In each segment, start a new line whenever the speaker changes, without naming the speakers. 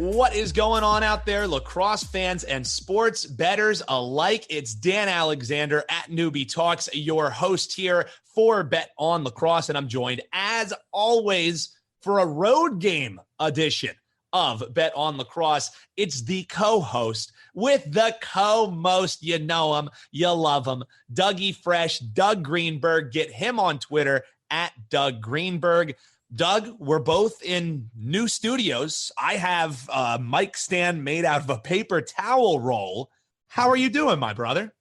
What is going on out there, lacrosse fans and sports bettors alike? It's Dan Alexander at Newbie Talks, your host here for Bet On Lacrosse, and I'm joined, as always, for a road game edition of Bet On Lacrosse. It's the co-host with the co-most. You know him, you love him, Dougie Fresh, Doug Greenberg. Get him on Twitter at Doug Greenberg. Doug, we're both in new studios. I have a mic stand made out of a paper towel roll. How are you doing, my brother?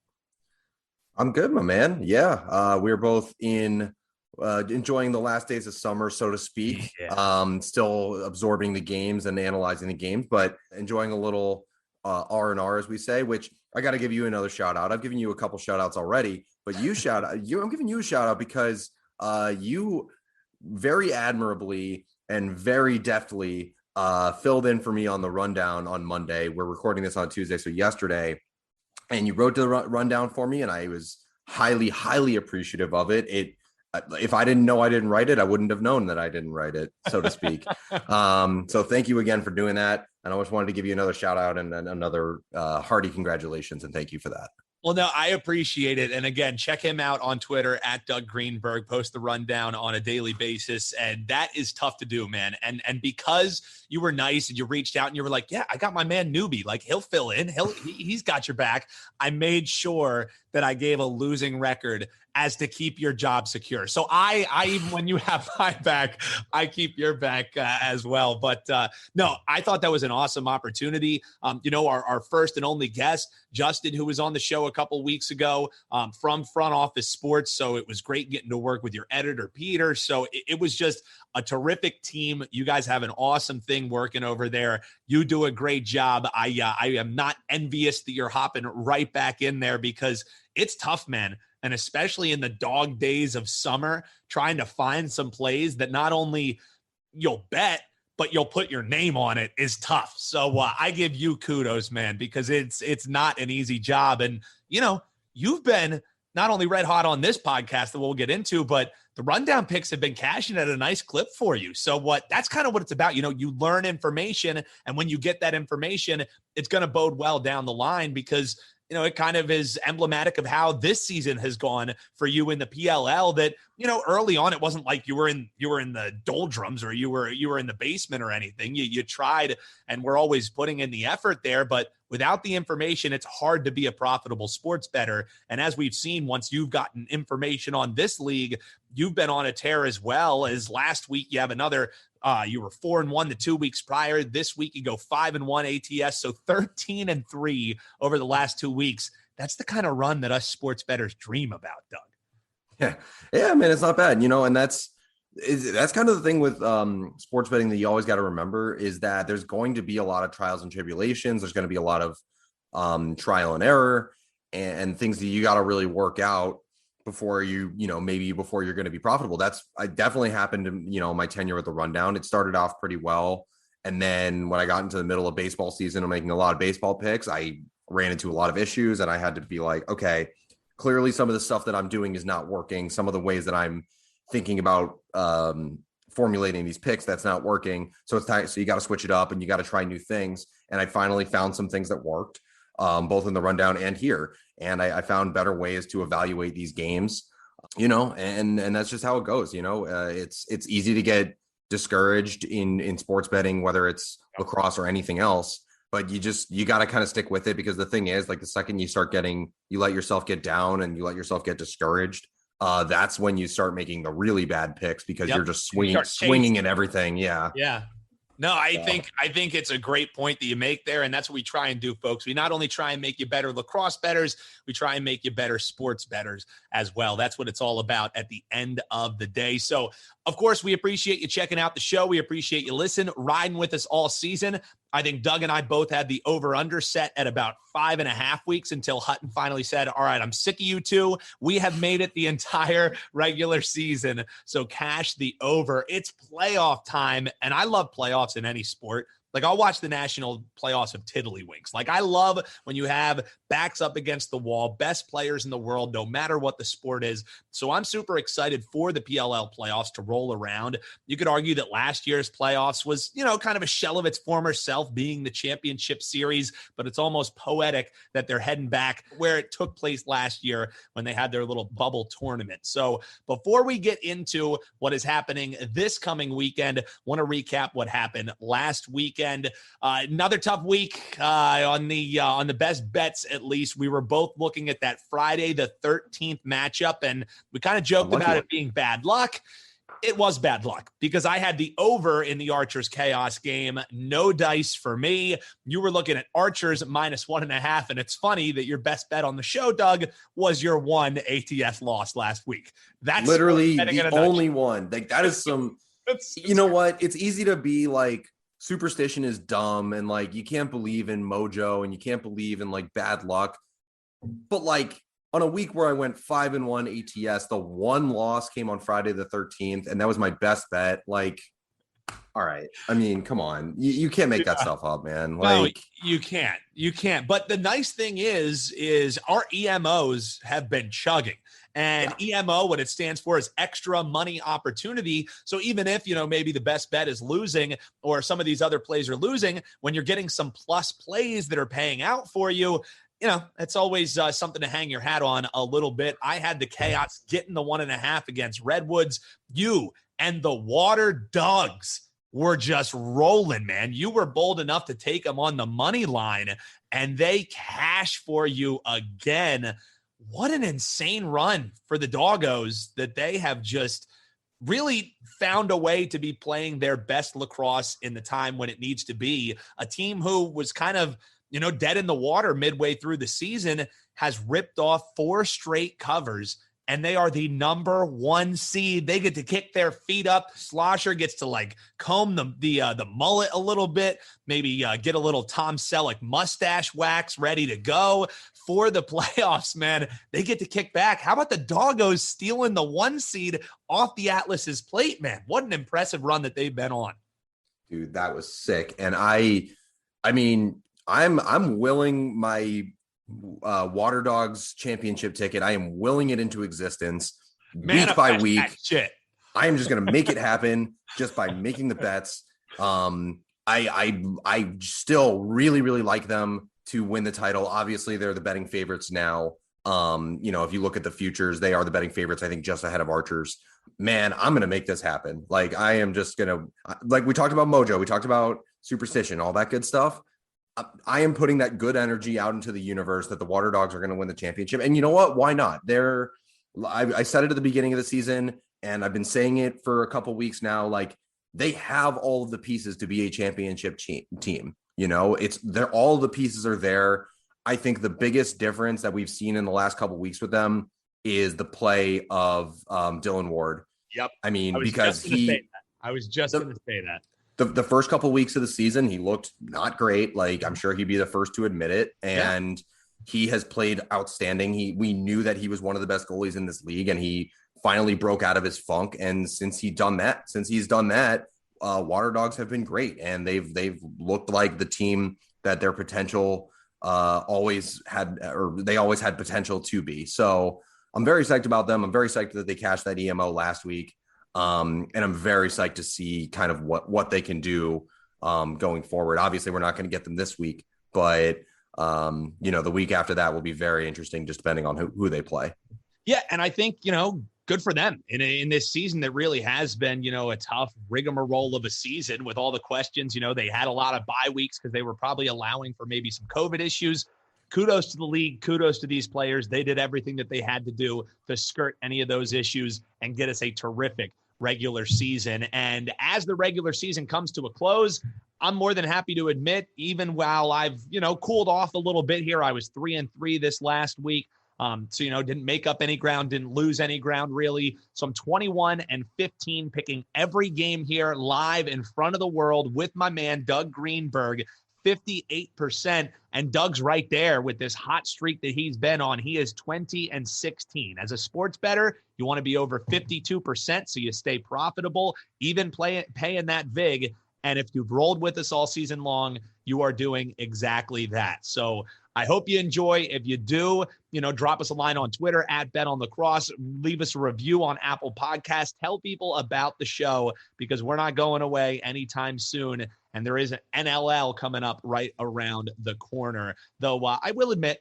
I'm good, my man. Yeah, we're both in enjoying the last days of summer, so to speak. Yeah. Still absorbing the games and analyzing the games, but enjoying a little R&R, as we say, which I got to give you another shout out. I've given you a couple shout outs already, but I'm giving you a shout out because you very admirably and very deftly filled in for me on the rundown on Monday. We're recording this on Tuesday, so yesterday, and you wrote the rundown for me, and I was highly appreciative of it. If I didn't know I didn't write it, I wouldn't have known that I didn't write it, so to speak. So thank you again for doing that. And I just wanted to give you another shout out and another hearty congratulations, and thank you for that.
Well, no, I appreciate it. And again, check him out on Twitter at Doug Greenberg, post the rundown on a daily basis. And that is tough to do, man. And because you were nice and you reached out and you were like, yeah, I got my man Newbie. Like, he'll fill in. He's got your back. I made sure that I gave a losing record as to keep your job secure. So I even when you have my back, I keep your back as well. But no, I thought that was an awesome opportunity. Our first and only guest, Justin, who was on the show a couple weeks ago from Front Office Sports. So it was great getting to work with your editor, Peter. So it was just a terrific team. You guys have an awesome thing working over there. You do a great job. I am not envious that you're hopping right back in there because it's tough, man. And especially in the dog days of summer, trying to find some plays that not only you'll bet, but you'll put your name on it is tough. So I give you kudos, man, because it's not an easy job. And, you've been not only red hot on this podcast that we'll get into, but the rundown picks have been cashing at a nice clip for you. So that's kind of what it's about. You learn information, and when you get that information, it's going to bode well down the line because it kind of is emblematic of how this season has gone for you in the PLL that, early on, it wasn't like you were in the doldrums or you were in the basement or anything. You tried, and we're always putting in the effort there, but without the information, it's hard to be a profitable sports bettor. And as we've seen, once you've gotten information on this league, you've been on a tear as well. As last week, you have another you were 4-1 the 2 weeks prior. This week you go 5-1 ATS. So 13-3 over the last 2 weeks. That's the kind of run that us sports bettors dream about, Doug.
Yeah, man, it's not bad, and that's kind of the thing with sports betting that you always got to remember is that there's going to be a lot of trials and tribulations. There's going to be a lot of trial and error and things that you got to really work out before before you're going to be profitable. I definitely happened in, my tenure with the rundown. It started off pretty well. And then when I got into the middle of baseball season and making a lot of baseball picks, I ran into a lot of issues and I had to be like, okay, clearly some of the stuff that I'm doing is not working. Some of the ways that I'm thinking about formulating these picks, that's not working. So it's time. So you got to switch it up and you got to try new things. And I finally found some things that worked, both in the rundown and here. And I found better ways to evaluate these games, and that's just how it goes. It's easy to get discouraged in sports betting, whether it's lacrosse or anything else, but you got to kind of stick with it because the thing is, like, the second you let yourself get down and you let yourself get discouraged, that's when you start making the really bad picks because you're just swinging at everything. Yeah.
Yeah. No, I think it's a great point that you make there, and that's what we try and do, folks. We not only try and make you better lacrosse bettors, we try and make you better sports bettors as well. That's what it's all about at the end of the day. So, of course, we appreciate you checking out the show. We appreciate you riding with us all season. I think Doug and I both had the over-under set at about 5.5 weeks until Hutton finally said, all right, I'm sick of you two. We have made it the entire regular season, so cash the over. It's playoff time, and I love playoffs in any sport. Like, I'll watch the national playoffs of tiddlywinks. Like, I love when you have backs up against the wall, best players in the world, no matter what the sport is. So I'm super excited for the PLL playoffs to roll around. You could argue that last year's playoffs was, kind of a shell of its former self, being the championship series, but it's almost poetic that they're heading back where it took place last year when they had their little bubble tournament. So before we get into what is happening this coming weekend, want to recap what happened last weekend. Another tough week on the best bets. At least we were both looking at that Friday the 13th matchup, and we kind of joked about it being bad luck. It was bad luck because I had the over in the Archers Chaos game. No dice for me. You were looking at Archers minus 1.5, and it's funny that your best bet on the show, Doug, was your one ATS loss last week. That's
literally the only one. Like, that is some. You know what? It's easy to be like, superstition is dumb, and like, you can't believe in mojo, and you can't believe in like bad luck. But like, on a week where I went 5-1 ATS, the one loss came on Friday the 13th, and that was my best bet. Like, all right. I mean, come on. You can't make that stuff up, man. Like,
no, you can't. But the nice thing is our EMOs have been chugging. And EMO, what it stands for, is extra money opportunity. So even if, maybe the best bet is losing, or some of these other plays are losing, when you're getting some plus plays that are paying out for you, it's always something to hang your hat on a little bit. I had the Chaos getting the 1.5 against Redwoods. You and the Waterdogs were just rolling, man. You were bold enough to take them on the money line, and they cash for you again. What an insane run for the Doggos, that they have just really found a way to be playing their best lacrosse in the time when it needs to be. A team who was kind of, dead in the water midway through the season has ripped off 4 straight covers, and they are the number 1 seed. They get to kick their feet up. Slosher gets to like comb the mullet a little bit, maybe get a little Tom Selleck mustache wax ready to go for the playoffs, man. They get to kick back. How about the Doggos stealing the 1 seed off the Atlas's plate, man? What an impressive run that they've been on.
Dude, that was sick. And I mean, I'm willing my Waterdogs championship ticket. I am willing it into existence week by week.
Shit.
I am just going to make it happen just by making the bets. I still really, really like them to win the title. Obviously, they're the betting favorites now. If you look at the futures, they are the betting favorites, I think, just ahead of Archers. Man, I'm going to make this happen. Like, I am just going to, like, we talked about mojo, we talked about superstition, all that good stuff. I am putting that good energy out into the universe that the Waterdogs are going to win the championship. And you know what? Why not? I said it at the beginning of the season, and I've been saying it for a couple weeks now. Like, they have all of the pieces to be a championship team. All the pieces are there. I think the biggest difference that we've seen in the last couple of weeks with them is the play of Dylan Ward.
Yep.
I mean,
I was just going to say that.
The first couple of weeks of the season, he looked not great. Like, I'm sure he'd be the first to admit it. And he has played outstanding. We knew that he was one of the best goalies in this league, and he finally broke out of his funk. And since he's done that, Waterdogs have been great, and they've looked like the team that their potential always had potential to be. So I'm very psyched about them. I'm very psyched that they cashed that EMO last week. And I'm very psyched to see kind of what they can do going forward. Obviously, we're not going to get them this week, but the week after that will be very interesting, just depending on who they play.
Yeah, and I think good for them in this season that really has been a tough rigmarole of a season with all the questions. They had a lot of bye weeks because they were probably allowing for maybe some COVID issues. Kudos to the league. Kudos to these players. They did everything that they had to do to skirt any of those issues and get us a terrific regular season. And as the regular season comes to a close, I'm more than happy to admit, even while I've, cooled off a little bit here, I was 3-3 this last week. So, didn't make up any ground, didn't lose any ground really. So I'm 21-15 picking every game here live in front of the world with my man, Doug Greenberg, 58%. And Doug's right there with this hot streak that he's been on. He is 20-16. As a sports bettor, you want to be over 52% so you stay profitable, even paying that VIG. And if you've rolled with us all season long, you are doing exactly that. So I hope you enjoy. If you do, drop us a line on Twitter at Bet On Lacrosse. Leave us a review on Apple Podcasts. Tell people about the show because we're not going away anytime soon. And there is an NLL coming up right around the corner. Though I will admit,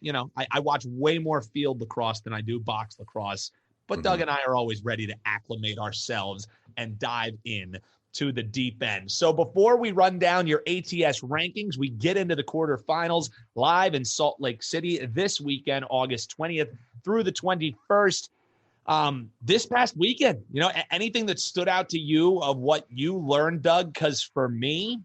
I watch way more field lacrosse than I do box lacrosse. But Doug and I are always ready to acclimate ourselves and dive in to the deep end. So before we run down your ATS rankings, we get into the quarterfinals live in Salt Lake City this weekend, August 20th through the 21st. This past weekend, anything that stood out to you of what you learned, Doug? Because for me,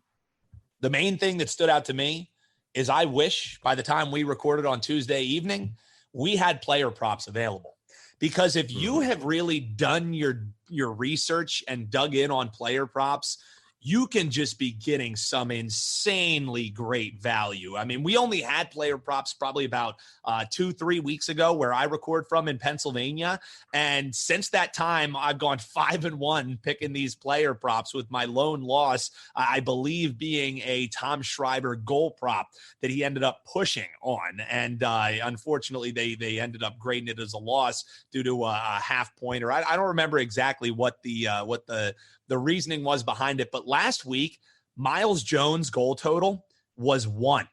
the main thing that stood out to me is I wish by the time we recorded on Tuesday evening, we had player props available. Because if you have really done your research and dug in on player props, you can just be getting some insanely great value. I mean, we only had player props probably about 2-3 weeks ago where I record from in Pennsylvania. And since that time, I've gone 5-1 picking these player props with my lone loss, I believe being a Tom Schreiber goal prop that he ended up pushing on. And unfortunately, they ended up grading it as a loss due to a half pointer. I don't remember exactly what the reasoning was behind it. But last week, Miles Jones' goal total was 1.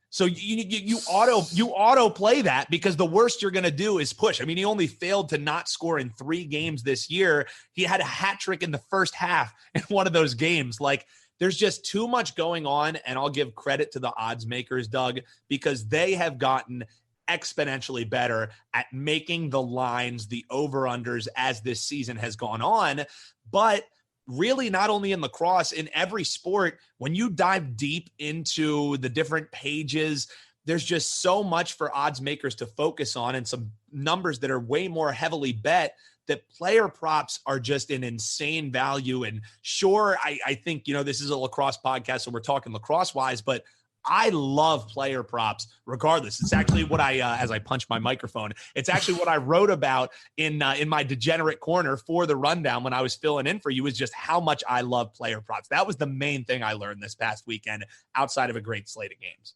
So you auto play that because the worst you're going to do is push. I mean, he only failed to not score in 3 games this year. He had a hat trick in the first half in one of those games. Like, there's just too much going on. And I'll give credit to the odds makers, Doug, because they have gotten exponentially better at making the lines, the over-unders as this season has gone on. But really, not only in lacrosse, in every sport, when you dive deep into the different pages, there's just so much for odds makers to focus on and some numbers that are way more heavily bet that player props are just an insane value. And sure, I think, this is a lacrosse podcast, so we're talking lacrosse wise, but I love player props regardless. It's actually what as I punch my microphone, it's actually what I wrote about in my degenerate corner for the rundown when I was filling in for you, is just how much I love player props. That was the main thing I learned this past weekend outside of a great slate of games.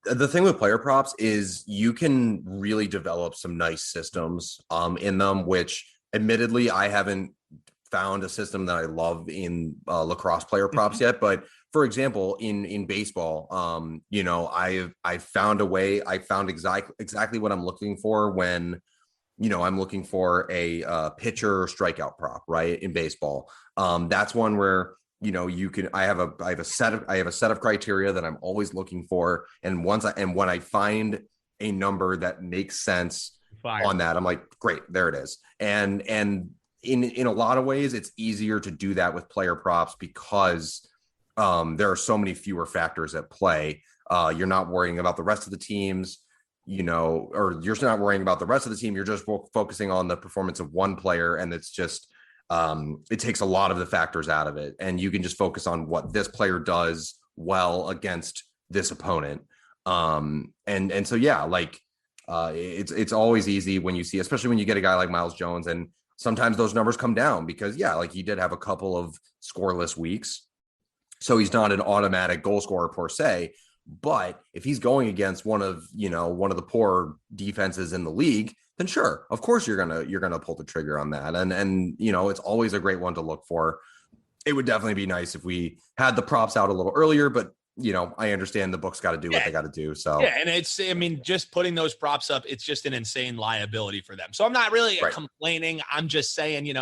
The thing with player props is you can really develop some nice systems in them, which admittedly I haven't found a system that I love in lacrosse player props yet. But for example, in baseball, I found a way. I found exactly what I'm looking for when, I'm looking for a pitcher strikeout prop, right? In baseball, that's one where I have a set of criteria that I'm always looking for, and when I find a number that makes sense on that, I'm like, great, there it is. And in a lot of ways, it's easier to do that with player props because there are so many fewer factors at play. You're not worrying about the rest of the teams, or you're not worrying about the rest of the team. You're just focusing on the performance of one player. And it's just, it takes a lot of the factors out of it. And you can just focus on what this player does well against this opponent. And so, yeah, like it's always easy when you see, especially when you get a guy like Miles Jones, and sometimes those numbers come down because, yeah, like he did have a couple of scoreless weeks. So he's not an automatic goal scorer per se, but if he's going against one of the poor defenses in the league, then sure, of course you're gonna pull the trigger on that. And it's always a great one to look for. It would definitely be nice if we had the props out a little earlier, but I understand the books got to do what they got to do. So
yeah, and just putting those props up, it's just an insane liability for them. So I'm not really complaining. I'm just saying,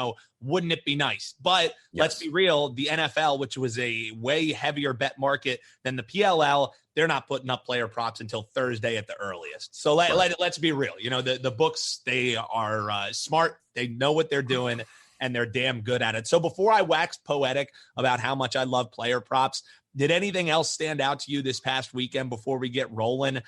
wouldn't it be nice? But let's be real, the NFL, which was a way heavier bet market than the PLL, they're not putting up player props until Thursday at the earliest. So let's be real. The books, they are smart. They know what they're doing, and they're damn good at it. So before I wax poetic about how much I love player props, did anything else stand out to you this past weekend before we get rolling?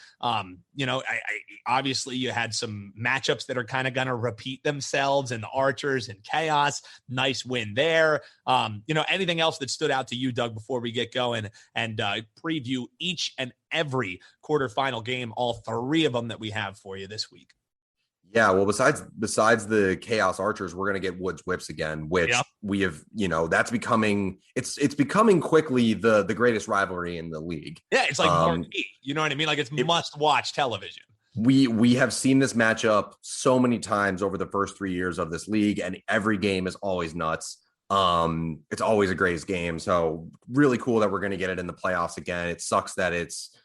Obviously you had some matchups that are kind of going to repeat themselves, and the Archers and Chaos, nice win there. Anything else that stood out to you, Doug, before we get going and preview each and every quarterfinal game, all 3 of them that we have for you this week?
Yeah, well, besides the Chaos Archers, we're gonna get Woods Whips again, which
Yep.
we have, that's becoming it's becoming quickly the greatest rivalry in the league.
Yeah, it's like marquee. You know what I mean? Like it's
It,
must watch television.
we have seen this matchup so many times over the first 3 years of this league, and every game is always nuts. It's always a great game. So really cool that we're gonna get it in the playoffs again. It sucks that it's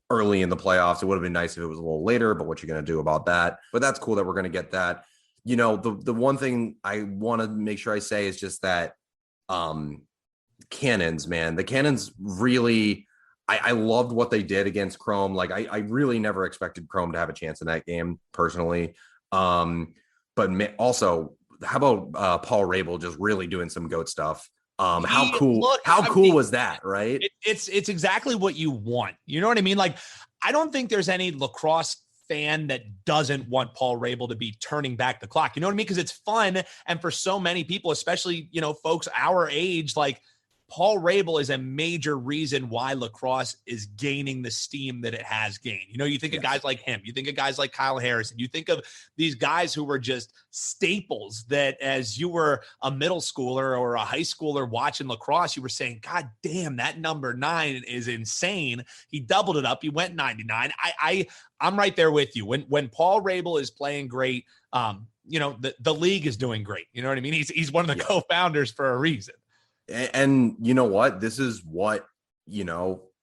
early in the playoffs. It would have been nice if it was a little later, but what you're going to do about that? But that's cool that we're going to get that. The one thing I want to make sure I say is just that Cannons, man, the Cannons really, I loved what they did against Chrome. Like I really never expected Chrome to have a chance in that game personally. But also, how about Paul Rabel just really doing some GOAT stuff? How cool was that, right?
It's exactly what you want. You know what I mean? Like, I don't think there's any lacrosse fan that doesn't want Paul Rabel to be turning back the clock. You know what I mean? Because it's fun. And for so many people, especially, folks our age, like Paul Rabel is a major reason why lacrosse is gaining the steam that it has gained. You think of guys like him, you think of guys like Kyle Harrison, you think of these guys who were just staples that as you were a middle schooler or a high schooler watching lacrosse, you were saying, God damn, that number 9 is insane. He doubled it up. He went 99. I'm right there with you. When Paul Rabel is playing great, the league is doing great. You know what I mean? He's one of the co-founders for a reason.
And you know what? This is what,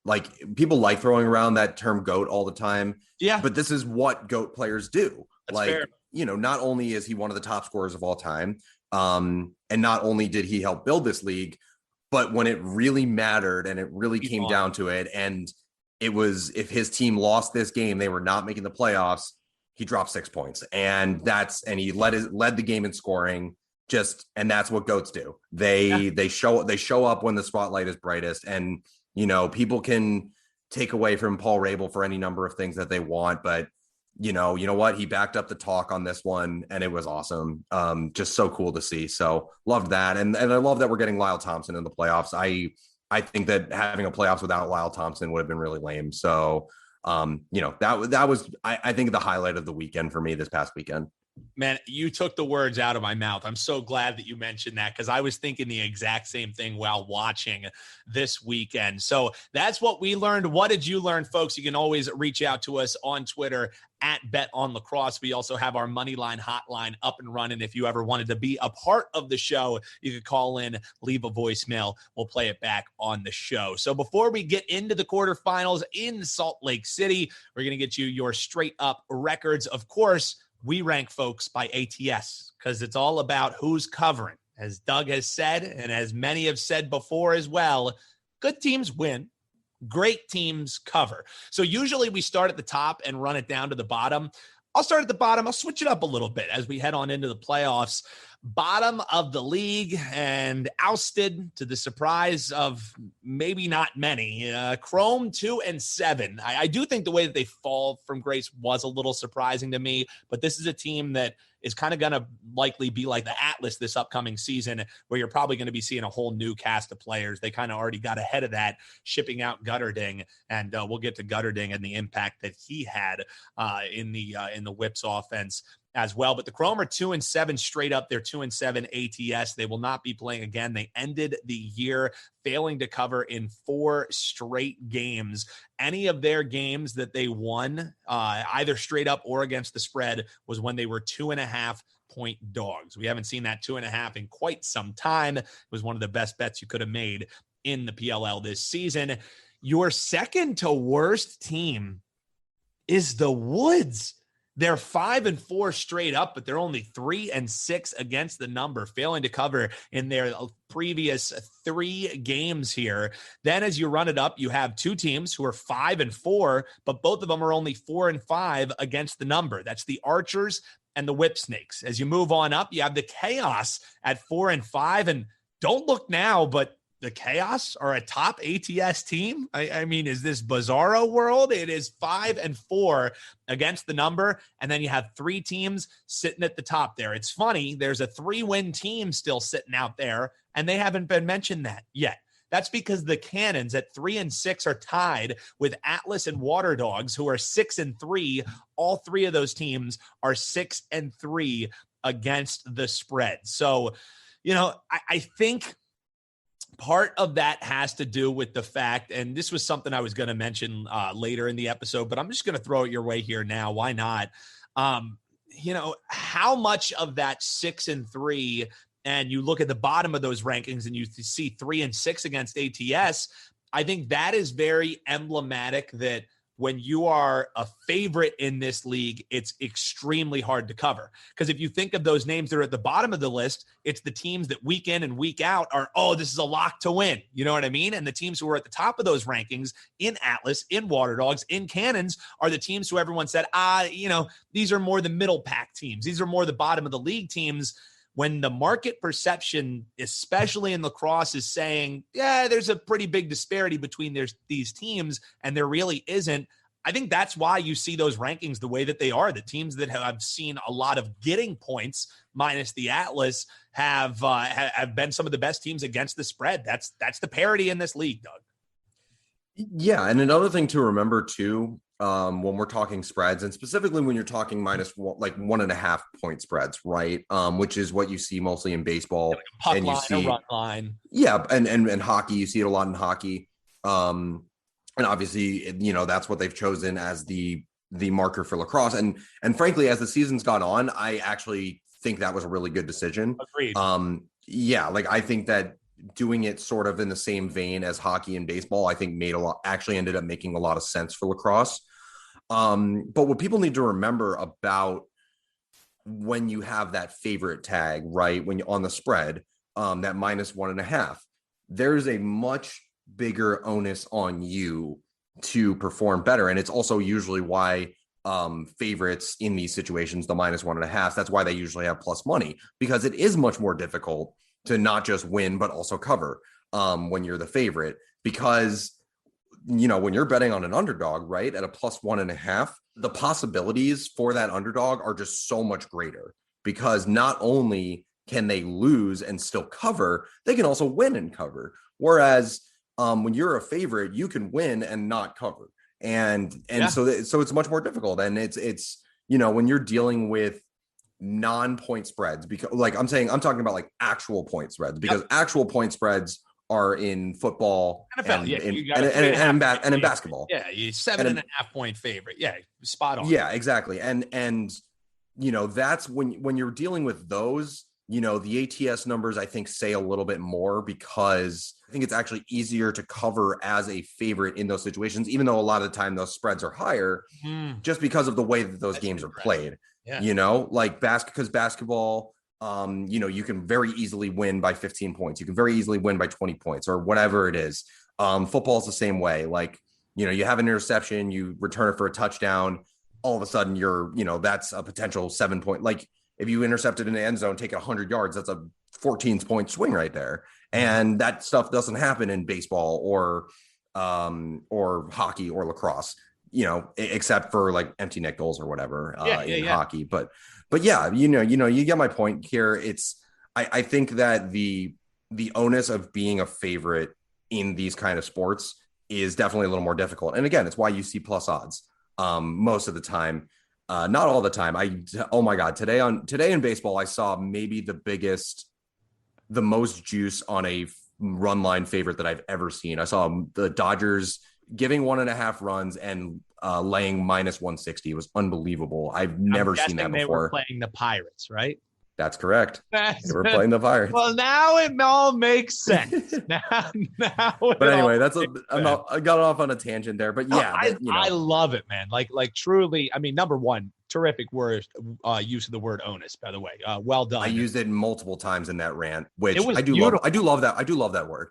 like people like throwing around that term GOAT all the time.
Yeah.
But this is what GOAT players do.
That's fair.
Not only is he one of the top scorers of all time, and not only did he help build this league, but when it really mattered and it really came down to it, and it was if his team lost this game, they were not making the playoffs, he dropped 6 points. And he led the game in scoring. And that's what GOATs do. They show up when the spotlight is brightest, and people can take away from Paul Rabel for any number of things that they want, but you know what, he backed up the talk on this one, and it was awesome. Just so cool to see. So loved that, and I love that we're getting Lyle Thompson in the playoffs. I think that having a playoffs without Lyle Thompson would have been really lame. So that was I think the highlight of the weekend for me this past weekend.
Man, you took the words out of my mouth. I'm so glad that you mentioned that because I was thinking the exact same thing while watching this weekend. So that's what we learned. What did you learn, folks? You can always reach out to us on Twitter at Bet On Lacrosse. We also have our Moneyline hotline up and running. If you ever wanted to be a part of the show, you could call in, leave a voicemail. We'll play it back on the show. So before we get into the quarterfinals in Salt Lake City, we're going to get you your straight up records. Of course, we rank folks by ATS because it's all about who's covering. As Doug has said, and as many have said before as well, good teams win. Great teams cover. So usually we start at the top and run it down to the bottom. I'll start at the bottom. I'll switch it up a little bit as we head on into the playoffs. Bottom of the league and ousted to the surprise of maybe not many. Chrome 2-7. I do think the way that they fall from grace was a little surprising to me, but this is a team that is kind of going to likely be like the Atlas this upcoming season, where you're probably going to be seeing a whole new cast of players. They kind of already got ahead of that, shipping out Gutterding, and we'll get to Gutterding and the impact that he had in the Whips offense as well. But the Chrome are 2-7 straight up. They're 2-7 ATS. They will not be playing again. They ended the year failing to cover in 4 straight games. Any of their games that they won, either straight up or against the spread, was when they were 2.5-point dogs. We haven't seen that 2.5 in quite some time. It was one of the best bets you could have made in the PLL this season. Your second to worst team is the Woods. They're 5-4 straight up, but they're only 3-6 against the number, failing to cover in their previous 3 games here. Then as you run it up, you have 2 teams who are 5-4, but both of them are only 4-5 against the number. That's the Archers and the Whip Snakes. As you move on up, you have the Chaos at 4-5, and don't look now, but the Chaos are a top ATS team. I mean, is this bizarro world? It is 5-4 against the number. And then you have 3 teams sitting at the top there. It's funny. There's a 3-win team still sitting out there, and they haven't been mentioned that yet. That's because the Cannons at 3-6 are tied with Atlas and Waterdogs, who are 6-3. All three of those teams are 6-3 against the spread. So, I think part of that has to do with the fact, and this was something I was going to mention later in the episode, but I'm just going to throw it your way here now. Why not? How much of that 6-3, and you look at the bottom of those rankings and you see 3-6 against ATS, I think that is very emblematic that when you are a favorite in this league, it's extremely hard to cover. Because if you think of those names that are at the bottom of the list, it's the teams that week in and week out are, this is a lock to win. You know what I mean? And the teams who are at the top of those rankings in Atlas, in Waterdogs, in Cannons are the teams who everyone said, these are more the middle pack teams. These are more the bottom of the league teams. When the market perception, especially in lacrosse, is saying, there's a pretty big disparity between these teams, and there really isn't, I think that's why you see those rankings the way that they are. The teams that have seen a lot of getting points, minus the Atlas, have been some of the best teams against the spread. That's the parity in this league, Doug.
Yeah, and another thing to remember too, when we're talking spreads, and specifically when you're talking minus 1.5 point spreads, right? Which is what you see mostly in baseball,
puck
and you
line,
see
a run line.
Yeah, and hockey, you see it a lot in hockey, and obviously, that's what they've chosen as the marker for lacrosse. And frankly, as the season's gone on, I actually think that was a really good decision.
Agreed.
I think that doing it sort of in the same vein as hockey and baseball, I think ended up making a lot of sense for lacrosse. But what people need to remember about when you have that favorite tag, right, when you're on the spread, that minus 1.5, there's a much bigger onus on you to perform better. And it's also usually why favorites in these situations, the minus 1.5, that's why they usually have plus money, because it is much more difficult to not just win, but also cover when you're the favorite, because, when you're betting on an underdog, right, at a plus 1.5, the possibilities for that underdog are just so much greater, because not only can they lose and still cover, they can also win and cover. Whereas when you're a favorite, you can win and not cover. So it's much more difficult. And it's when you're dealing with non-point spreads, because I'm talking about actual point spreads, because actual point spreads are in football, NFL, and in basketball.
Yeah, you 7.5 point favorite. Yeah, spot on.
Yeah, exactly. And that's when you're dealing with those, the ATS numbers, I think, say a little bit more, because I think it's actually easier to cover as a favorite in those situations, even though a lot of the time those spreads are higher, just because of the way that those games are played.
Yeah.
Because basketball, you can very easily win by 15 points. You can very easily win by 20 points or whatever it is. Football is the same way. You have an interception, you return it for a touchdown. All of a sudden that's a potential 7 point. If you intercepted in the end zone, take it 100 yards, that's a 14-point swing right there. And that stuff doesn't happen in baseball or hockey or lacrosse, except for empty net goals or whatever in hockey. But yeah, you get my point here. I think that the onus of being a favorite in these kind of sports is definitely a little more difficult. And again, it's why you see plus odds most of the time. Not all the time. Oh my God, today in baseball, I saw maybe the most juice on a run line favorite that I've ever seen. I saw the Dodgers giving 1.5 runs and laying minus 160. It was unbelievable. I've never seen that before.
They were playing the Pirates, right?
That's correct. They were playing the Pirates.
Well, now it all makes sense.
But anyway, I got off on a tangent there. But yeah,
I love it, man. Truly. I mean, number one, terrific word use of the word onus. By the way, well done.
I used it multiple times in that rant, which I do love. I do love that. I do love that word.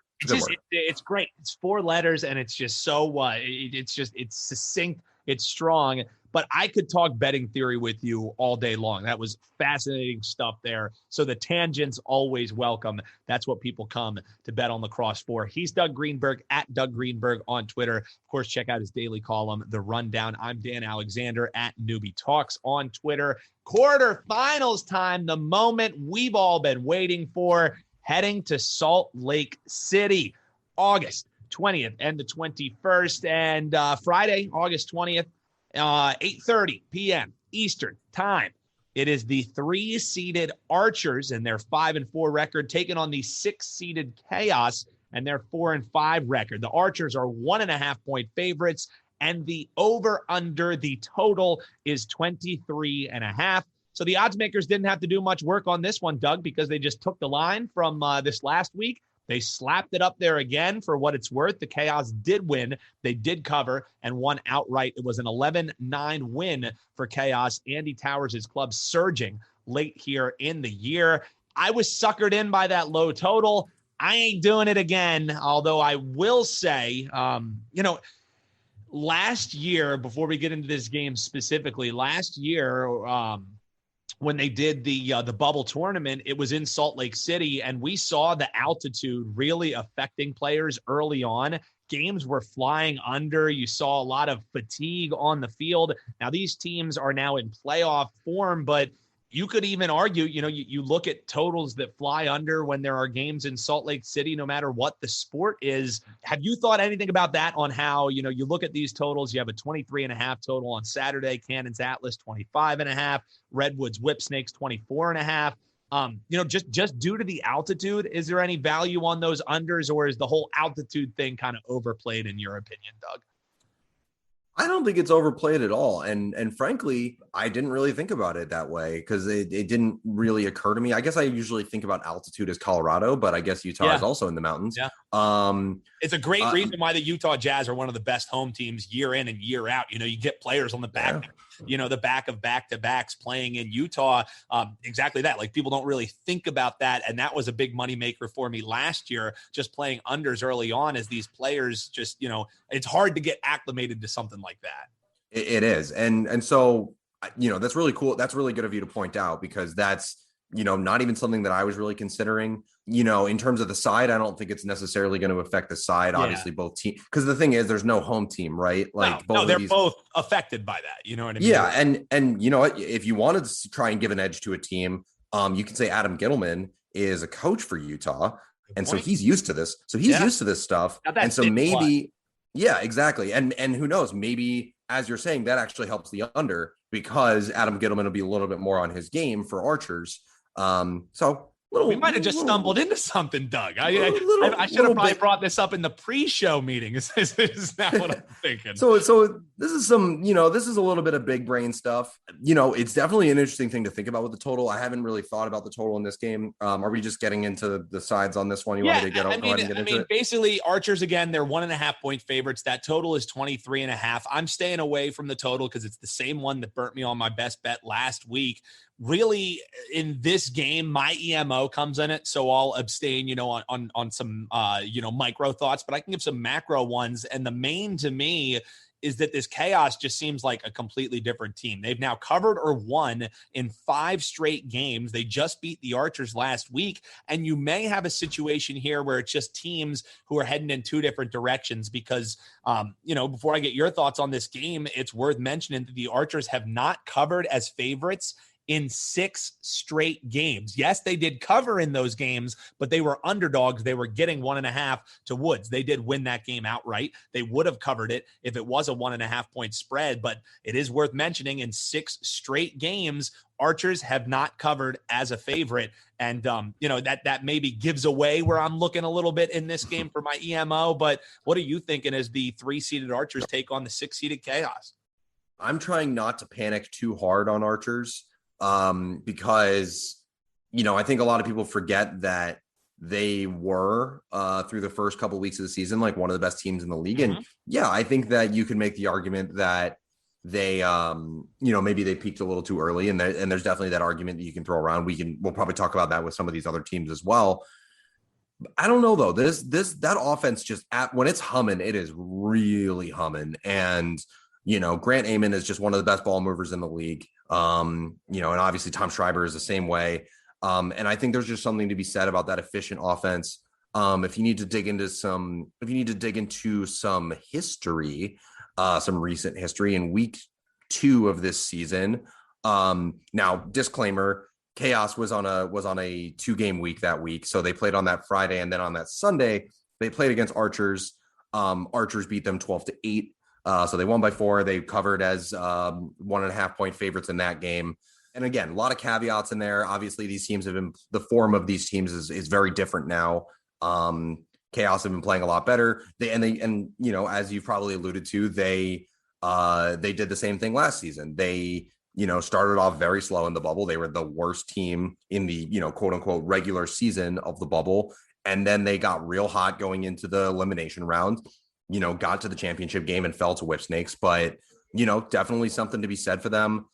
It's great. It's 4 letters, and it's just so it's succinct. It's strong. But I could talk betting theory with you all day long. That was fascinating stuff there. So the tangents always welcome. That's what people come to Bet on Lacrosse for. He's Doug Greenberg, at Doug Greenberg on Twitter. Of course, check out his daily column, The Rundown. I'm Dan Alexander at Newbie Talks on Twitter. Quarterfinals time, the moment we've all been waiting for, heading to Salt Lake City. August 20th and the 21st. And Friday, August 20th, 8:30 p.m. Eastern time. It is the 3-seeded Archers and their 5-4 record taking on the 6-seeded Chaos and their 4-5 record. The Archers are 1.5-point favorites, and the over-under, the total is 23.5. So the odds makers didn't have to do much work on this one, Doug, because they just took the line from this last week. They slapped it up there again for what it's worth. The Chaos did win. They did cover and won outright. It was an 11-9 win for Chaos. Andy Towers' club surging late here in the year. I was suckered in by that low total. I ain't doing it again, although I will say, last year, before we get into this game specifically, last year, when they did the bubble tournament, it was in Salt Lake City, and we saw the altitude really affecting players early on. Games were flying under. You saw a lot of fatigue on the field. Now, these teams are now in playoff form, but you could even argue, you look at totals that fly under when there are games in Salt Lake City, no matter what the sport is. Have you thought anything about that on how, you look at these totals? You have a 23.5 total on Saturday, Cannon's Atlas 25.5, Redwood's Whipsnakes 24.5. Just due to the altitude, is there any value on those unders, or is the whole altitude thing kind of overplayed in your opinion, Doug?
I don't think it's overplayed at all. And frankly, I didn't really think about it that way because it didn't really occur to me. I guess I usually think about altitude as Colorado, but I guess Utah is also in the mountains.
Yeah. It's a great reason why the Utah Jazz are one of the best home teams year in and year out. You get players on the back, the back of back-to-backs playing in Utah. Exactly that. Like, people don't really think about that. And that was a big moneymaker for me last year, just playing unders early on, as these players just, it's hard to get acclimated to something like that.
It is. And so, that's really cool. That's really good of you to point out, because that's, not even something that I was really considering. In terms of the side, I don't think it's necessarily going to affect the side. Yeah. Obviously, both teams, because the thing is, there's no home team, right? Like,
they're both affected by that. You know what I mean?
Yeah, and you know what? If you wanted to try and give an edge to a team, you can say Adam Gittleman is a coach for Utah, and so he's used to this. So he's used to this stuff, and so maybe, yeah, exactly. And who knows? Maybe, as you're saying, that actually helps the under, because Adam Gittleman will be a little bit more on his game for Archers. We
might have just stumbled into something, Doug. I should have probably brought this up in the pre-show meeting. Is that what I'm thinking?
So this is this is a little bit of big brain stuff. It's definitely an interesting thing to think about with the total. I haven't really thought about the total in this game. Are we just getting into the sides on this one? You want me to go ahead and get into it?
Basically, Archers, again, they're 1.5-point favorites. That total is 23.5. I'm staying away from the total because it's the same one that burnt me on my best bet last week. Really, in this game, my EMO comes in it, so I'll abstain, on some, micro thoughts, but I can give some macro ones. And the main to me is that this Chaos just seems like a completely different team. They've now covered or won in 5 straight games. They just beat the Archers last week, and you may have a situation here where it's just teams who are heading in 2 different directions because, before I get your thoughts on this game, it's worth mentioning that the Archers have not covered as favorites in 6 straight games. Yes, they did cover in those games, but they were underdogs. They were getting 1.5 to Woods. They did win that game outright. They would have covered it if it was a 1.5-point spread, but it is worth mentioning in 6 straight games, Archers have not covered as a favorite. And, that maybe gives away where I'm looking a little bit in this game for my EMO, but what are you thinking as the 3-seeded Archers take on the 6-seeded Chaos?
I'm trying not to panic too hard on Archers. Because, I think a lot of people forget that they were, through the first couple of weeks of the season, like one of the best teams in the league. Mm-hmm. And yeah, I think that you can make the argument that they, maybe they peaked a little too early, and there's definitely that argument that you can throw around. We'll probably talk about that with some of these other teams as well. I don't know though. That offense just when it's humming, it is really humming. And, Grant Amon is just one of the best ball movers in the league. And obviously Tom Schreiber is the same way. And I think there's just something to be said about that efficient offense. If you need to dig into some history, some recent history in week 2 of this season. Now, disclaimer, Chaos was on a 2-game week that week. So they played on that Friday, and then on that Sunday, They played against Archers. Archers beat them 12-8. So they won by 4. They covered as 1.5 point favorites in that game. And again, a lot of caveats in there. Obviously, these teams have been, the form of these teams is very different now. Chaos have been playing a lot better. And you know, as you've probably alluded to, they did the same thing last season. They, you know, started off very slow in the bubble. They were the worst team in the, you know, quote unquote regular season of the bubble. And then they got real hot going into the elimination round, you know, got to the championship game and fell to Whipsnakes. But, you know, definitely something to be said for them.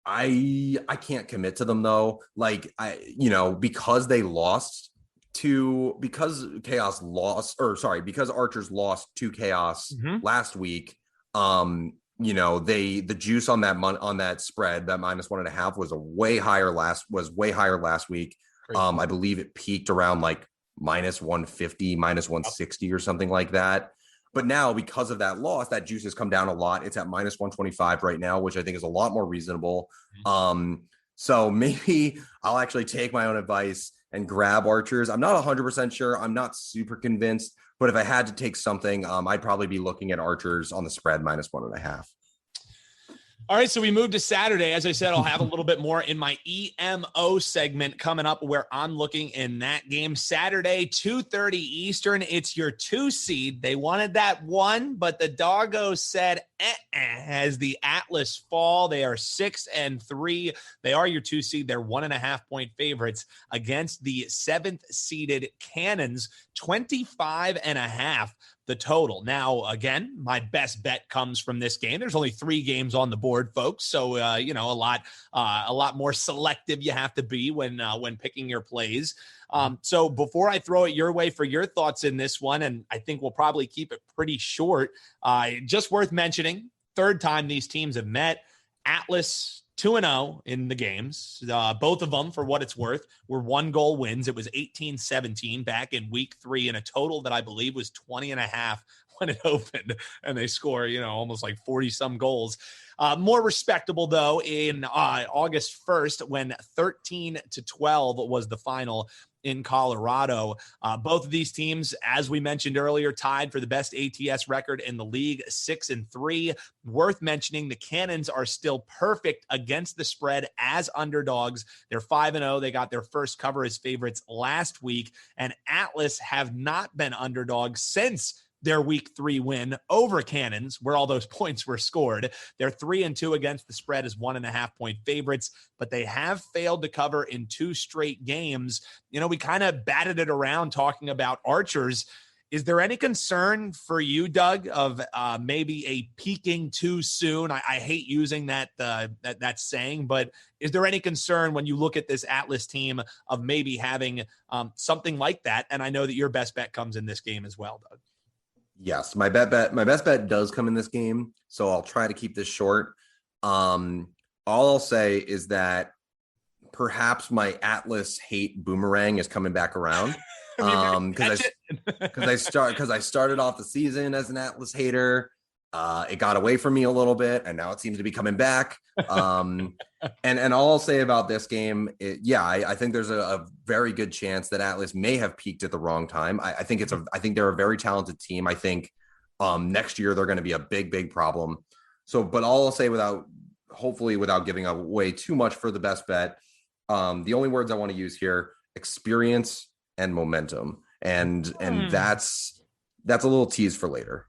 I can't commit to them though. Like, because because Archers lost to Chaos last week. The juice on that spread, that -1.5 was way higher last week. I believe it peaked around like -150, -160 or something like that. But now, because of that loss, that juice has come down a lot. It's at -125 right now, which I think is a lot more reasonable. So maybe I'll actually take my own advice and grab Archers. I'm not 100% sure. I'm not super convinced. But if I had to take something, I'd probably be looking at Archers on the spread -1.5.
All right, so we moved to Saturday. As I said, I'll have a little bit more in my EMO segment coming up where I'm looking in that game. Saturday, 2:30 Eastern. It's your 2 seed. They wanted that 1, but the Doggos said as the Atlas fall. They are 6-3. They are your 2 seed. They're 1.5 point favorites against the 7th seeded Cannons, 25.5. the total. Now, again, my best bet comes from this game. There's only 3 games on the board, folks. So, a lot more selective you have to be when picking your plays. So before I throw it your way for your thoughts in this one, and I think we'll probably keep it pretty short, just worth mentioning, 3rd time these teams have met. Atlas 2-0 in the games. Both of them, for what it's worth, were 1-goal wins. It was 18-17 back in week 3 and a total that I believe was 20.5 when it opened. And they score, almost like 40 some goals. More respectable though in August 1st when 13-12 was the final in Colorado. Both of these teams, as we mentioned earlier, tied for the best ATS record in the league, 6-3. Worth mentioning, the Cannons are still perfect against the spread as underdogs. They're 5-0. They got their first cover as favorites last week, and Atlas have not been underdogs since their week 3 win over Cannons, where all those points were scored. They're 3-2 against the spread as 1.5 point favorites, but they have failed to cover in 2 straight games. We kind of batted it around talking about Archers. Is there any concern for you, Doug, of maybe a peaking too soon? I hate using that saying, but is there any concern when you look at this Atlas team of maybe having something like that? And I know that your best bet comes in this game as well, Doug.
Yes, my best bet does come in this game, so I'll try to keep this short. All I'll say is that perhaps my Atlas hate boomerang is coming back around. Because I started off the season as an Atlas hater. It got away from me a little bit, and now it seems to be coming back. And all I'll say about this game, I think there's a very good chance that Atlas may have peaked at the wrong time. I think they're a very talented team. I think next year they're going to be a big problem. So, but all I'll say without giving away too much for the best bet, the only words I want to use here: experience and momentum, and that's a little tease for later.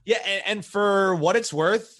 Yeah, and for what it's worth,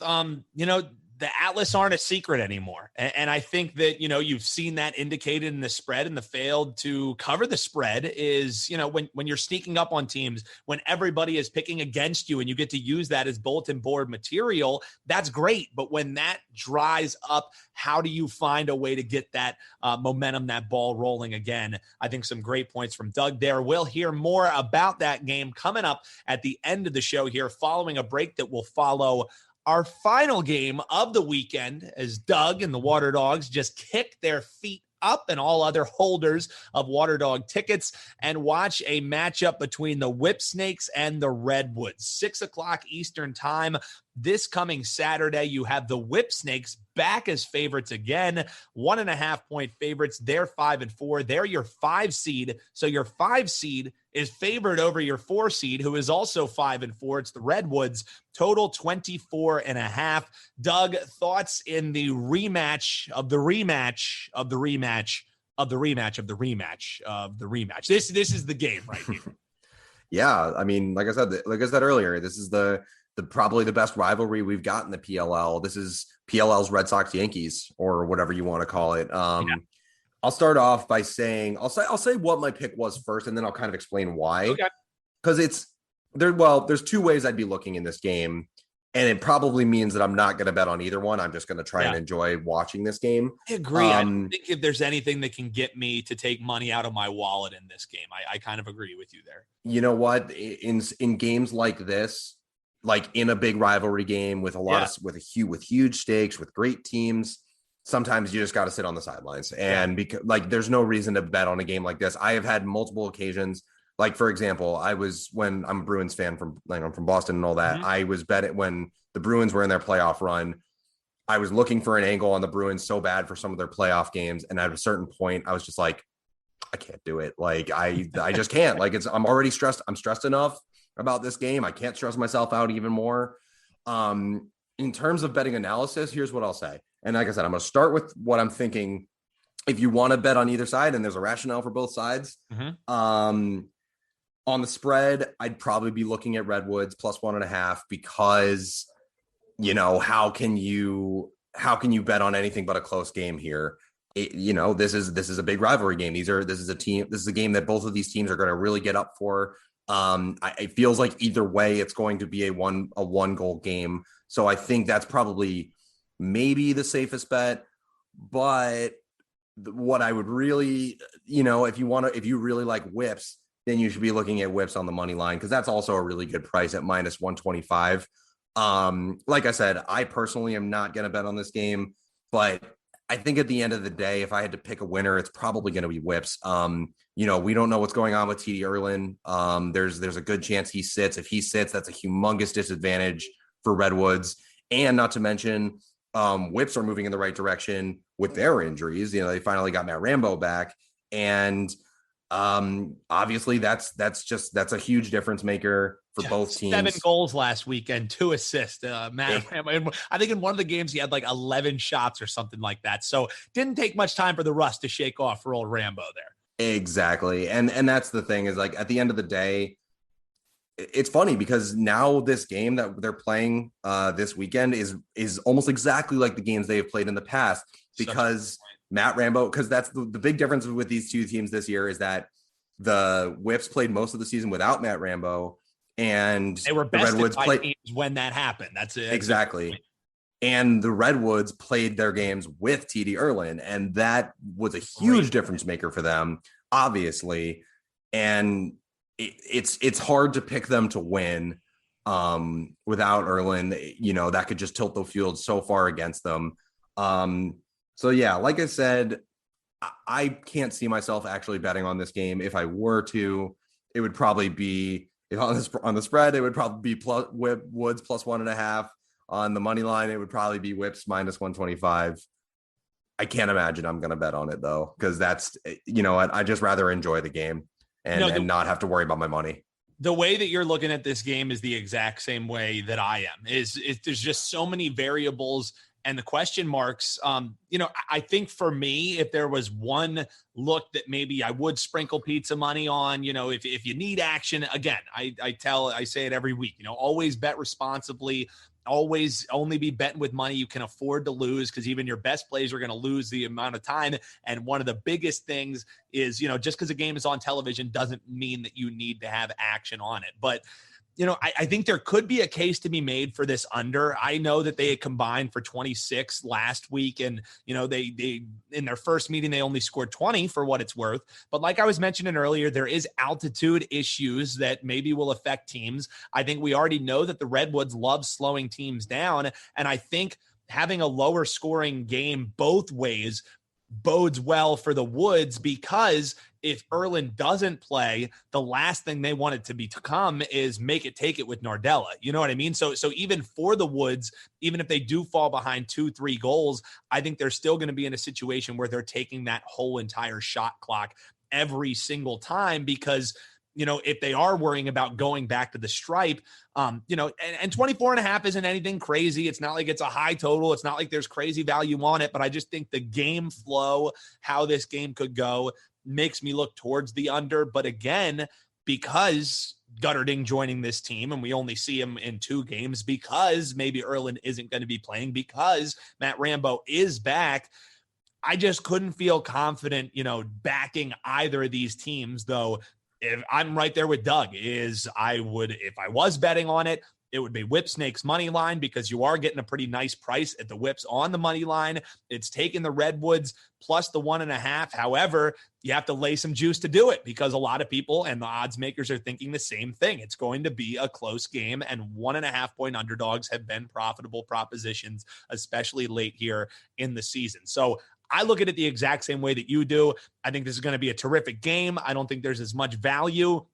the Atlas aren't a secret anymore. And I think that, you've seen that indicated in the spread, and the failed to cover the spread is, when you're sneaking up on teams, when everybody is picking against you and you get to use that as bulletin board material, that's great. But when that dries up, how do you find a way to get that momentum, that ball rolling again? I think some great points from Doug there. We'll hear more about that game coming up at the end of the show here, following a break that will follow our final game of the weekend, as Doug and the Waterdogs just kick their feet up, and all other holders of Waterdog tickets, and watch a matchup between the Whipsnakes and the Redwoods. 6:00 Eastern time this coming Saturday. You have the Whipsnakes back as favorites again, 1.5 point favorites. They're 5-4. They're your 5 seed. So your 5 seed is favored over your 4 seed, who is also 5-4. It's the Redwoods, total 24.5. Doug, thoughts in the rematch of the rematch of the rematch of the rematch of the rematch of the rematch. This is the game right here.
Yeah, I mean, like I said earlier, this is the probably the best rivalry we've got in the PLL. This is PLL's Red Sox Yankees, or whatever you want to call it. I'll start off by saying I'll say what my pick was first, and then I'll kind of explain why.
Okay.
Because there's 2 ways I'd be looking in this game, and it probably means that I'm not going to bet on either one. I'm just going to try and enjoy watching this game.
I agree. I don't think if there's anything that can get me to take money out of my wallet in this game. I kind of agree with you there.
You know what? In games like this, like in a big rivalry game with with huge stakes, with great teams, sometimes you just got to sit on the sidelines. And because there's no reason to bet on a game like this. I have had multiple occasions. Like, for example, when I'm a Bruins fan I'm from Boston and all that, I was betting when the Bruins were in their playoff run. I was looking for an angle on the Bruins so bad for some of their playoff games. And at a certain point, I was just like, I can't do it. Like, I just can't. I'm already stressed. I'm stressed enough about this game. I can't stress myself out even more. In terms of betting analysis, here's what I'll say. And like I said, I'm going to start with what I'm thinking. If you want to bet on either side, and there's a rationale for both sides, on the spread, I'd probably be looking at Redwoods plus 1.5 because, how can you bet on anything but a close game here? This is a big rivalry game. This is a game that both of these teams are going to really get up for. It feels like either way, it's going to be a one goal game. So I think that's probably maybe the safest bet. But what I would really, if you really like whips, then you should be looking at whips on the money line, because that's also a really good price at minus 125. Like I said, I personally am not going to bet on this game, but I think at the end of the day, if I had to pick a winner, it's probably going to be whips. We don't know what's going on with TD Erlin. There's a good chance he sits. If he sits, that's a humongous disadvantage for Redwoods. And not to mention, whips are moving in the right direction with their injuries. They finally got Matt Rambo back. And obviously that's a huge difference maker for both teams.
7 goals last weekend, 2 assists. Matt Rambo, I think in one of the games he had 11 shots or something like that. So didn't take much time for the rust to shake off for old Rambo there.
Exactly. And that's the thing is, at the end of the day, it's funny because now this game that they're playing this weekend is almost exactly like the games they have played in the past, because Matt Rambo, because that's the big difference with these two teams this year is that the Whips played most of the season without Matt Rambo, and
they were bested the Redwoods by teams when that happened. That's it.
Exactly. And the Redwoods played their games with TD Erlin, and that was a huge difference maker for them, obviously. And it's hard to pick them to win without Erlin. That could just tilt the field so far against them. So yeah, like I said, I can't see myself actually betting on this game. If I were to, it would probably be on the spread. It would probably be Woods plus 1.5. On the money line, it would probably be Whips minus 125. I can't imagine I'm going to bet on it though, because that's I just rather enjoy the game and not have to worry about my money.
The way that you're looking at this game is the exact same way that I am. Is there's just so many variables and the question marks. I think for me, if there was one look that maybe I would sprinkle pizza money on, if you need action, again, I say it every week, always bet responsibly. Always only be betting with money you can afford to lose, because even your best plays are going to lose the amount of time. And one of the biggest things is, just because a game is on television doesn't mean that you need to have action on it. But I think there could be a case to be made for this under. I know that they had combined for 26 last week, and they in their first meeting they only scored 20 for what it's worth. But like I was mentioning earlier, there is altitude issues that maybe will affect teams. I think we already know that the Redwoods love slowing teams down, and I think having a lower scoring game both ways bodes well for the Woods, because if Erlin doesn't play, the last thing they want it to become is make it take it with Nardella. You know what I mean? So even for the Woods, even if they do fall behind 2-3 goals, I think they're still going to be in a situation where they're taking that whole entire shot clock every single time, because if they are worrying about going back to the stripe, and 24.5 isn't anything crazy. It's not like it's a high total. It's not like there's crazy value on it, but I just think the game flow, how this game could go, makes me look towards the under. But again, because Gutterding joining this team and we only see him in 2 games, because maybe Erlin isn't going to be playing, because Matt Rambo is back, I just couldn't feel confident, backing either of these teams, though. If I'm right there with Doug, if I was betting on it, it would be Whip Snake's money line, because you are getting a pretty nice price at the Whips on the money line. It's taking the Redwoods plus the 1.5. However, you have to lay some juice to do it, because a lot of people and the odds makers are thinking the same thing. It's going to be a close game, and 1.5 point underdogs have been profitable propositions, especially late here in the season. So I look at it the exact same way that you do. I think this is going to be a terrific game. I don't think there's as much value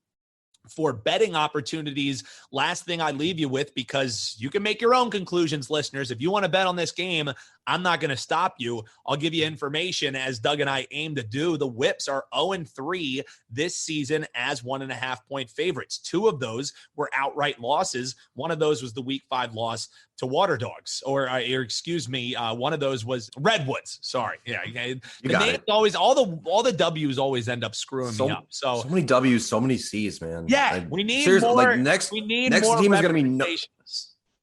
for betting opportunities. Last thing I leave you with, because you can make your own conclusions, listeners. If you want to bet on this game, I'm not going to stop you. I'll give you information, as Doug and I aim to do. The Whips are 0-3 this season as 1.5 point favorites. 2 of those were outright losses. One of those was the week 5 loss to Waterdogs, or excuse me, one of those was Redwoods. Sorry. Yeah. The names always, all the W's always end up screwing me up. So
many W's, so many C's, man.
Yeah. We need more. Next team is going to be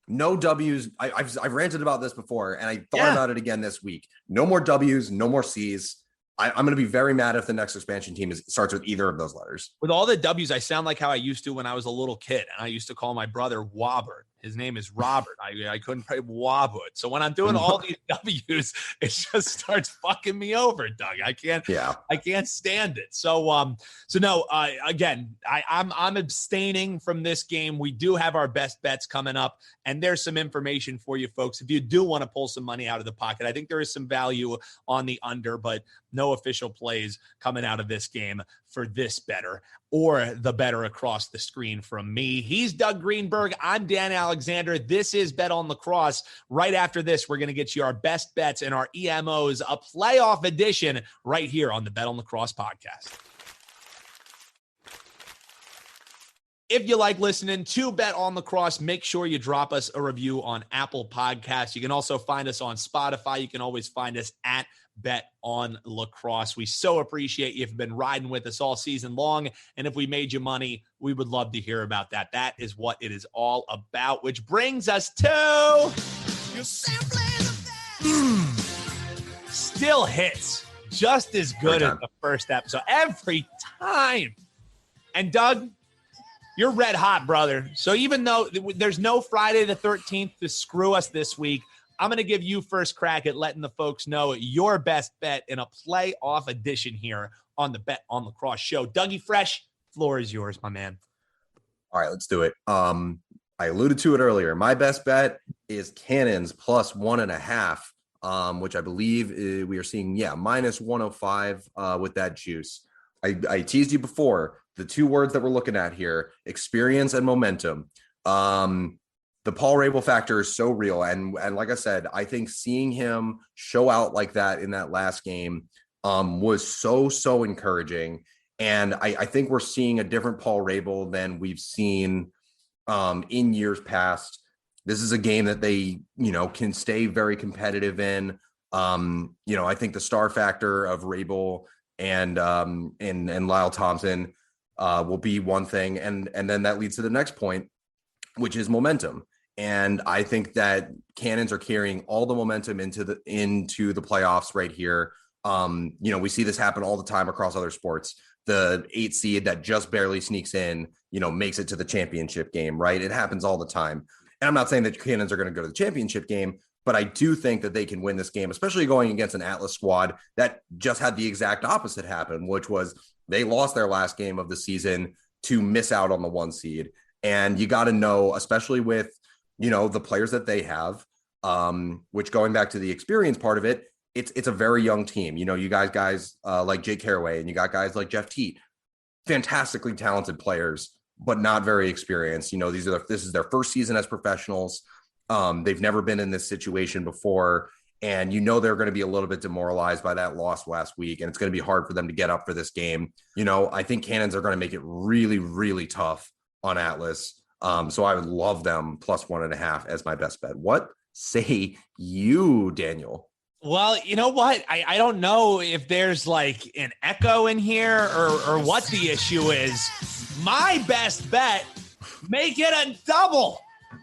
no W's. I've ranted about this before, and I thought about it again this week. No more W's, no more C's. I'm going to be very mad if the next expansion team starts with either of those letters.
With all the W's, I sound like how I used to when I was a little kid, and I used to call my brother Wobbert. His name is Robert. I couldn't pray Wobbert. So when I'm doing all these W's, it just starts fucking me over, Doug. I can't stand it. So no, again, I'm abstaining from this game. We do have our best bets coming up, and there's some information for you folks. If you do want to pull some money out of the pocket, I think there is some value on the under, but no official plays coming out of this game for this better or the better across the screen from me. He's Doug Greenberg. I'm Dan Alexander. This is Bet on Lacrosse. Right after this, we're going to get you our best bets and our EMOs, a playoff edition right here on the Bet on Lacrosse podcast. If you like listening to Bet on Lacrosse, make sure you drop us a review on Apple Podcasts. You can also find us on Spotify. You can always find us at Bet on Lacrosse. We so appreciate you. You've been riding with us all season long, and if we made you money, we would love to hear about that. That is what it is all about, which brings us to still hits just as good as the first episode every time. And Doug, you're red hot, brother. So even though there's no Friday the 13th to screw us this week, I'm going to give you first crack at letting the folks know your best bet in a playoff edition here on the Bet on Lacrosse show. Dougie Fresh, floor is yours, my man.
All right, let's do it. I alluded to it earlier. My best bet is Cannons plus 1.5, which I believe we are seeing, minus 105 with that juice. I teased you before. The 2 words that we're looking at here, experience and momentum. The Paul Rabel factor is so real. And like I said, I think seeing him show out like that in that last game was so encouraging. And I think we're seeing a different Paul Rabel than we've seen in years past. This is a game that they, can stay very competitive in. I think the star factor of Rabel and Lyle Thompson will be one thing. And then that leads to the next point, which is momentum. And I think that Cannons are carrying all the momentum into the playoffs right here. We see this happen all the time across other sports. The 8 seed that just barely sneaks in, makes it to the championship game, right? It happens all the time. And I'm not saying that Cannons are going to go to the championship game, but I do think that they can win this game, especially going against an Atlas squad that just had the exact opposite happen, which was they lost their last game of the season to miss out on the 1 seed. And you got to know, especially with, the players that they have, which going back to the experience part of it, it's a very young team. You guys like Jake Caraway, and you got guys like Jeff Teat, fantastically talented players, but not very experienced. This is their first season as professionals. They've never been in this situation before. And they're going to be a little bit demoralized by that loss last week, and it's going to be hard for them to get up for this game. I think Cannons are going to make it really, really tough on Atlas. So I would love them plus 1.5 as my best bet. What say you, Daniel?
Well, you know what? I don't know if there's like an echo in here or what the issue is. My best bet, make it a double.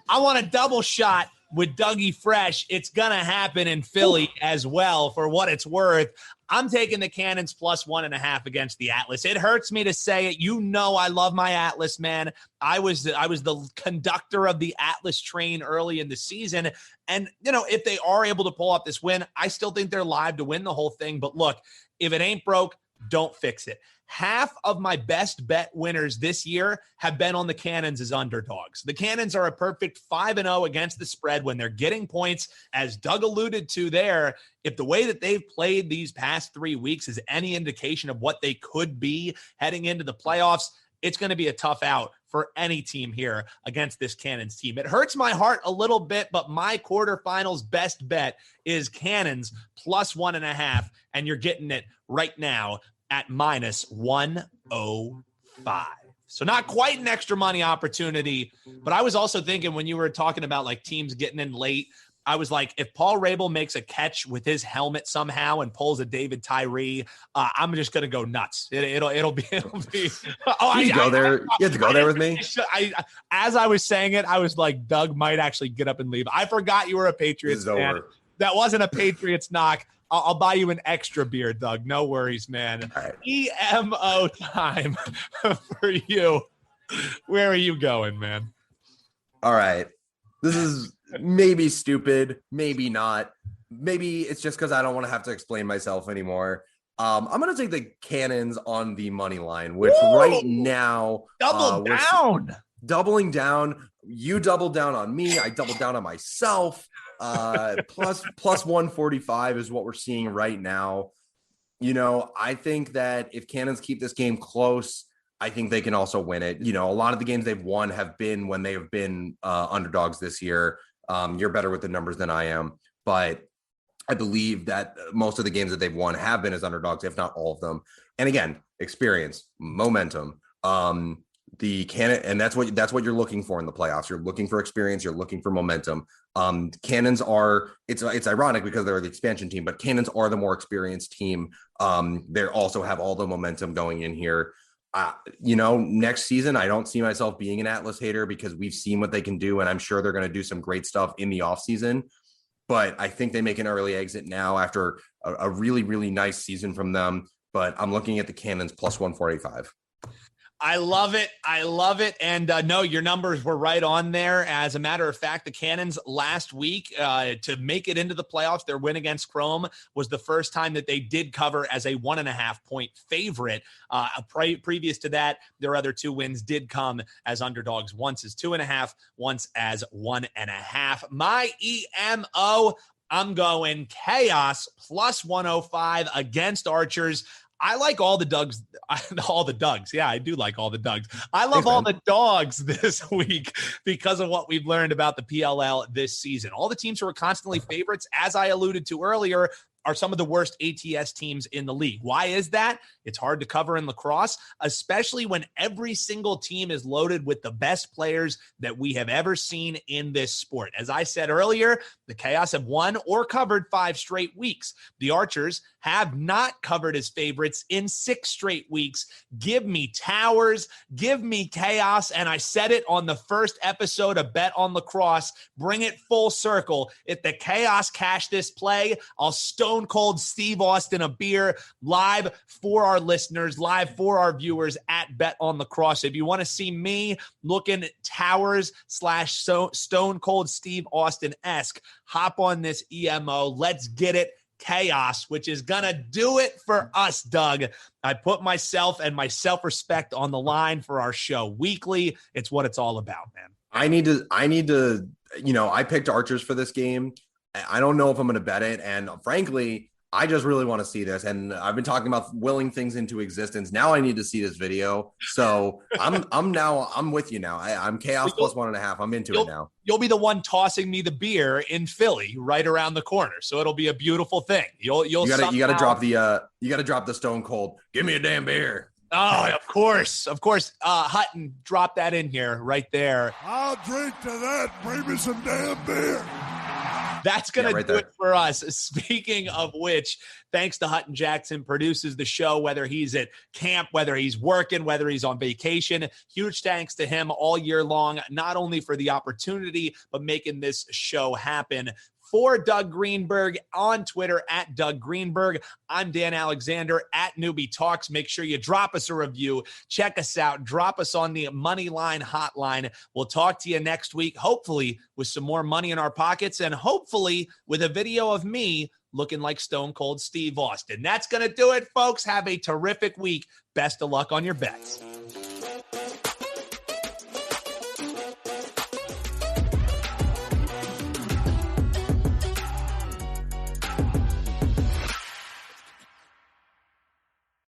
I want a double shot with Dougie Fresh. It's going to happen in Philly as well. For what it's worth, I'm taking the Cannons plus 1.5 against the Atlas. It hurts me to say it. I love my Atlas, man. I was the conductor of the Atlas train early in the season. And, if they are able to pull off this win, I still think they're live to win the whole thing. But look, if it ain't broke, don't fix it. Half of my best bet winners this year have been on the Cannons as underdogs. The Cannons are a perfect 5-0 against the spread when they're getting points. As Doug alluded to there, if the way that they've played these past 3 weeks is any indication of what they could be heading into the playoffs, it's going to be a tough out for any team here against this Cannons team. It hurts my heart a little bit, but my quarterfinals best bet is Cannons plus 1.5, and you're getting it right now at minus 105. So not quite an extra money opportunity, but I was also thinking when you were talking about like teams getting in late, I was like, if Paul Rabel makes a catch with his helmet somehow and pulls a David Tyree, I'm just gonna go nuts. It'll be. Oh,
you have to go there with me.
As I was saying it, I was like, Doug might actually get up and leave. I forgot you were a Patriots fan.
Over.
That wasn't a Patriots knock. I'll buy you an extra beer, Doug. No worries, man.
Right.
EMO time for you. Where are you going, man?
All right. This is maybe stupid, maybe not. Maybe it's just because I don't want to have to explain myself anymore. I'm going to take the Cannons on the money line, which right now... Doubling down. You doubled down on me. I doubled down on myself. Plus 145 is what we're seeing right now. I think that if Cannons keep this game close, I think they can also win it. A lot of the games they've won have been when they have been underdogs this year. You're better with the numbers than I am, but I believe that most of the games that they've won have been as underdogs, if not all of them. And again, experience, momentum. And that's what you're looking for in the playoffs. You're looking for experience. You're looking for momentum. Cannons are, it's ironic because they're the expansion team, but Cannons are the more experienced team. They also have all the momentum going in here. Next season, I don't see myself being an Atlas hater because we've seen what they can do. And I'm sure they're going to do some great stuff in the offseason. But I think they make an early exit now after a really, really nice season from them. But I'm looking at the Cannons plus 145.
I love it. I love it. And no, your numbers were right on there. As a matter of fact, the Cannons last week to make it into the playoffs, their win against Chrome was the first time that they did cover as a 1.5 point favorite. Previous to that, their other 2 wins did come as underdogs, once as 2.5, once as 1.5. My EMO, I'm going Chaos plus 105 against Archers. I like all the Dougs. Yeah, I do like all the Dougs. I love all the dogs this week because of what we've learned about the PLL this season. All the teams who are constantly favorites, as I alluded to earlier, are some of the worst ATS teams in the league. Why is that? It's hard to cover in lacrosse, especially when every single team is loaded with the best players that we have ever seen in this sport. As I said earlier, the Chaos have won or covered 5 straight weeks. The Archers have not covered as favorites in 6 straight weeks. Give me Towers, give me Chaos, and I said it on the first episode of Bet on Lacrosse. Bring it full circle. If the Chaos cash this play, I'll Stone Cold Steve Austin a beer live for our listeners, live for our viewers at Bet on Lacrosse. If you want to see me looking Towers / Stone Cold Steve Austin-esque, hop on this EMO. Let's get it. Chaos, which is going to do it for us, Doug. I put myself and my self-respect on the line for our show weekly. It's what it's all about, man.
I need to, I picked Archers for this game. I don't know if I'm going to bet it. And frankly, I just really want to see this. And I've been talking about willing things into existence. Now I need to see this video. So I'm with you now. I'm chaos plus 1.5. I'm into it now.
You'll be the one tossing me the beer in Philly right around the corner. So it'll be a beautiful thing. You gotta
drop the Stone Cold. Give me a damn beer.
Oh, of course. Hutton, drop that in here right there.
I'll drink to that. Bring me some damn beer.
That's going to do it for us. Speaking of which, thanks to Hutton Jackson, produces the show, whether he's at camp, whether he's working, whether he's on vacation. Huge thanks to him all year long, not only for the opportunity, but making this show happen. For Doug Greenberg on Twitter at Doug Greenberg, I'm Dan Alexander at Newbie Talks. Make sure you drop us a review. Check us out. Drop us on the Moneyline hotline. We'll talk to you next week, hopefully with some more money in our pockets and hopefully with a video of me looking like Stone Cold Steve Austin. That's going to do it, folks. Have a terrific week. Best of luck on your bets.